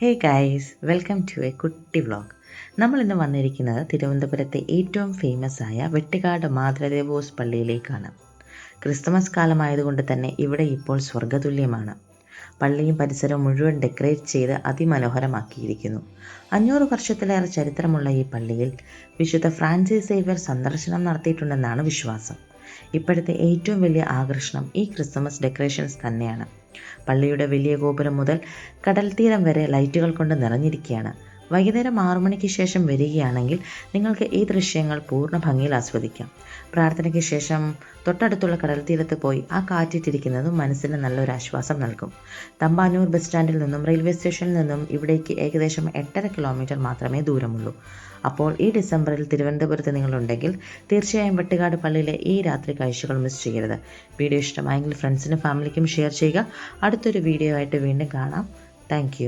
Hey guys, welcome to a കുട്ടി vlog. നമ്മൾ ഇന്ന് വന്നിരിക്കുന്നത് തിരുവനന്തപുരത്തെ ഏറ്റവും ഫേമസ് ആയ വെട്ടിക്കാട് മാതൃദേവോസ് പള്ളിയിലേക്കാണ്. ക്രിസ്തുമസ് കാലമായതുകൊണ്ട് തന്നെ ഇവിടെ ഇപ്പോൾ സ്വർഗ്ഗതുല്യമാണ്. പള്ളിയും പരിസരവും മുഴുവൻ ഡെക്കറേറ്റ് ചെയ്ത് അതിമനോഹരമാക്കിയിരിക്കുന്നു. 500 വർഷത്തിലേറെ ചരിത്രമുള്ള ഈ പള്ളിയിൽ വിശുദ്ധ ഫ്രാൻസിസ് സേവ്യർ സന്ദർശനം നടത്തിയിട്ടുണ്ടെന്നാണ് വിശ്വാസം. ഇപ്പോഴത്തെ ഏറ്റവും വലിയ ആകർഷണം ഈ ക്രിസ്തുമസ് ഡെക്കറേഷൻസ് തന്നെയാണ്. പള്ളിയുടെ വലിയ ഗോപുരം മുതൽ കടൽ തീരം വരെ ലൈറ്റുകൾ കൊണ്ട് നിറഞ്ഞിരിക്കുകയാണ്. വൈകുന്നേരം 6 മണിക്ക് ശേഷം വരികയാണെങ്കിൽ നിങ്ങൾക്ക് ഈ ദൃശ്യങ്ങൾ പൂർണ്ണ ഭംഗിയിൽ ആസ്വദിക്കാം. പ്രാർത്ഥനയ്ക്ക് ശേഷം തൊട്ടടുത്തുള്ള കടൽ തീരത്ത് പോയി ആ കാറ്റിട്ടിരിക്കുന്നതും മനസ്സിന് നല്ലൊരു ആശ്വാസം നൽകും. തമ്പാനൂർ ബസ് സ്റ്റാൻഡിൽ നിന്നും റെയിൽവേ സ്റ്റേഷനിൽ നിന്നും ഇവിടേക്ക് ഏകദേശം 8.5 കിലോമീറ്റർ മാത്രമേ ദൂരമുള്ളൂ. അപ്പോൾ ഈ ഡിസംബറിൽ തിരുവനന്തപുരത്ത് നിങ്ങളുണ്ടെങ്കിൽ തീർച്ചയായും വെട്ടിക്കാട് പള്ളിയിലെ ഈ രാത്രി കാഴ്ചകൾ മിസ് ചെയ്യരുത്. വീഡിയോ ഇഷ്ടമായെങ്കിൽ ഫ്രണ്ട്സിനും ഫാമിലിക്കും ഷെയർ ചെയ്യുക. അടുത്തൊരു വീഡിയോ ആയിട്ട് വീണ്ടും കാണാം. Thank you.